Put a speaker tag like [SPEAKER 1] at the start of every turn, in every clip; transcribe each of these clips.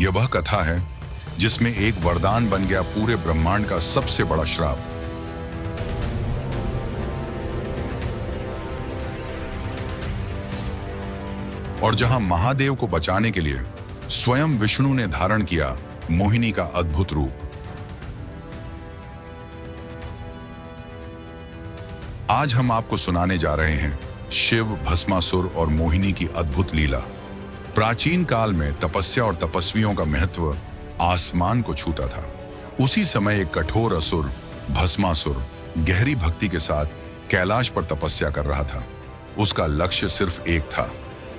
[SPEAKER 1] यह वह कथा है जिसमें एक वरदान बन गया पूरे ब्रह्मांड का सबसे बड़ा श्राप। और जहां महादेव को बचाने के लिए स्वयं विष्णु ने धारण किया मोहिनी का अद्भुत रूप। आज हम आपको सुनाने जा रहे हैं शिव, भस्मासुर और मोहिनी की अद्भुत लीला। प्राचीन काल में तपस्या और तपस्वियों का महत्व आसमान को छूता था। उसी समय एक कठोर असुर भस्मासुर गहरी भक्ति के साथ कैलाश पर तपस्या कर रहा था। उसका लक्ष्य सिर्फ एक था,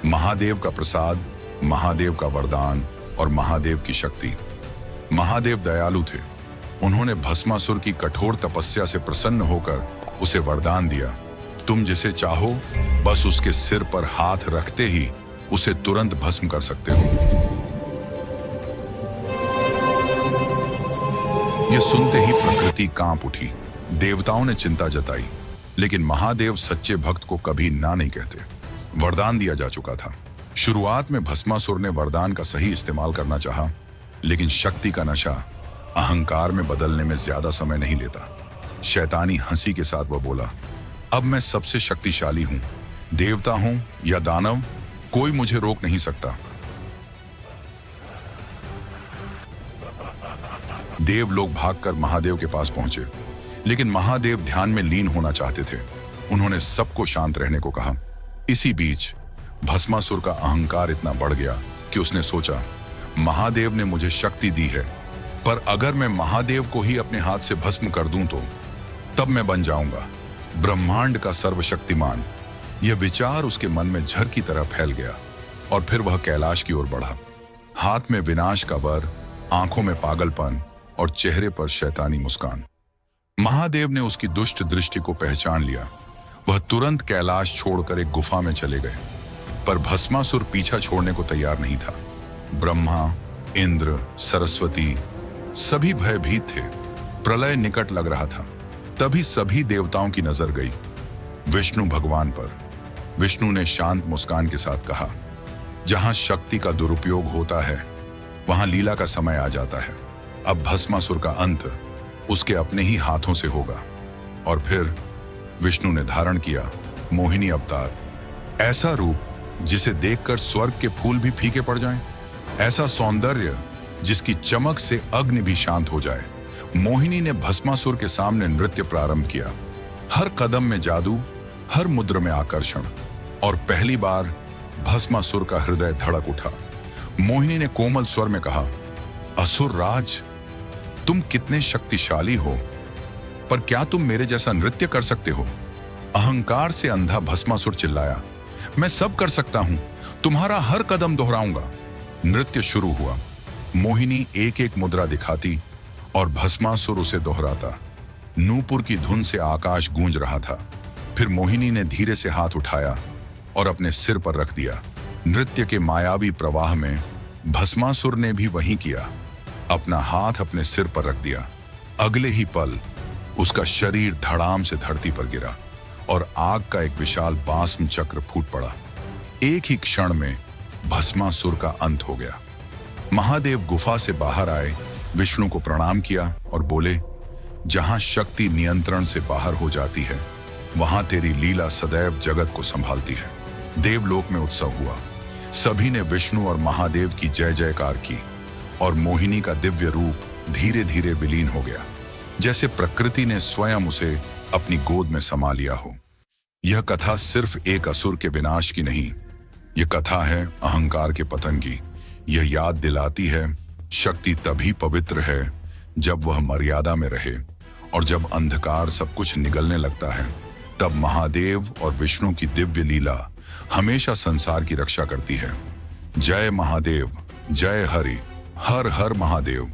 [SPEAKER 1] महादेव का प्रसाद, महादेव का वरदान और महादेव की शक्ति। महादेव दयालु थे। उन्होंने भस्मासुर की कठोर तपस्या से प्रसन्न होकर उसे वरदान दिया, तुम जिसे चाहो बस उसके सिर पर हाथ रखते ही उसे तुरंत भस्म कर सकते हो। यह सुनते ही प्रकृति कांप उठी। देवताओं ने चिंता जताई, लेकिन महादेव सच्चे भक्त को कभी ना नहीं कहते। वरदान दिया जा चुका था। शुरुआत में भस्मासुर ने वरदान का सही इस्तेमाल करना चाहा, लेकिन शक्ति का नशा अहंकार में बदलने में ज्यादा समय नहीं लेता। शैतानी हंसी के साथ वह बोला, अब मैं सबसे शक्तिशाली हूं, देवता हूं या दानव, कोई मुझे रोक नहीं सकता। देव लोग भागकर महादेव के पास पहुंचे, लेकिन महादेव ध्यान में लीन होना चाहते थे। उन्होंने सबको शांत रहने को कहा। इसी बीच भस्मासुर का अहंकार इतना बढ़ गया कि उसने सोचा, महादेव ने मुझे शक्ति दी है, पर अगर मैं महादेव को ही अपने हाथ से भस्म कर दूं तो तब मैं बन जाऊंगा ब्रह्मांड का सर्वशक्तिमान। यह विचार उसके मन में झर की तरह फैल गया और फिर वह कैलाश की ओर बढ़ा। हाथ में विनाश का वर, आंखों में पागलपन और चेहरे पर शैतानी मुस्कान। महादेव ने उसकी दुष्ट दृष्टि को पहचान लिया। वह तुरंत कैलाश छोड़कर एक गुफा में चले गए, पर भस्मासुर पीछा छोड़ने को तैयार नहीं था। ब्रह्मा, इंद्र, सरस्वती सभी भयभीत थे। प्रलय निकट लग रहा था। तभी सभी देवताओं की नजर गई विष्णु भगवान पर। विष्णु ने शांत मुस्कान के साथ कहा, जहां शक्ति का दुरुपयोग होता है वहां लीला का समय आ जाता है। अब भस्मासुर का अंत उसके अपने ही हाथों से होगा। और फिर विष्णु ने धारण किया मोहिनी अवतार। ऐसा रूप जिसे देखकर स्वर्ग के फूल भी फीके पड़ जाएं, ऐसा सौंदर्य जिसकी चमक से अग्नि भी शांत हो जाए। मोहिनी ने भस्मासुर के सामने नृत्य प्रारंभ किया। हर कदम में जादू, हर मुद्र में आकर्षण, और पहली बार भस्मासुर का हृदय धड़क उठा। मोहिनी ने कोमल स्वर में कहा, असुर राज, तुम कितने शक्तिशाली हो, पर क्या तुम मेरे जैसा नृत्य कर सकते हो? अहंकार से अंधा भस्मासुर चिल्लाया, मैं सब कर सकता हूं, तुम्हारा हर कदम दोहराऊंगा। नृत्य शुरू हुआ। मोहिनी एक एक मुद्रा दिखाती और भस्मासुर उसे दोहराता। नूपुर की धुन से आकाश गूंज रहा था। फिर मोहिनी ने धीरे से हाथ उठाया और अपने सिर पर रख दिया। नृत्य के मायावी प्रवाह में भस्मासुर ने भी वही किया, अपना हाथ अपने सिर पर रख दिया। अगले ही पल उसका शरीर धड़ाम से धरती पर गिरा और आग का एक विशाल बाष्प चक्र फूट पड़ा। एक ही क्षण में भस्मासुर का अंत हो गया। महादेव गुफा से बाहर आए, विष्णु को प्रणाम किया और बोले, जहां शक्ति नियंत्रण से बाहर हो जाती है वहां तेरी लीला सदैव जगत को संभालती है। देवलोक में उत्सव हुआ। सभी ने विष्णु और महादेव की जय जयकार की और मोहिनी का दिव्य रूप धीरे धीरे विलीन हो गया, जैसे प्रकृति ने स्वयं उसे अपनी गोद में समा लिया हो। यह कथा सिर्फ एक असुर के विनाश की नहीं, यह कथा है अहंकार के पतन की। यह याद दिलाती है, शक्ति तभी पवित्र है जब वह मर्यादा में रहे, और जब अंधकार सब कुछ निगलने लगता है तब महादेव और विष्णु की दिव्य लीला हमेशा संसार की रक्षा करती है। जय महादेव, जय हरि, हर हर महादेव।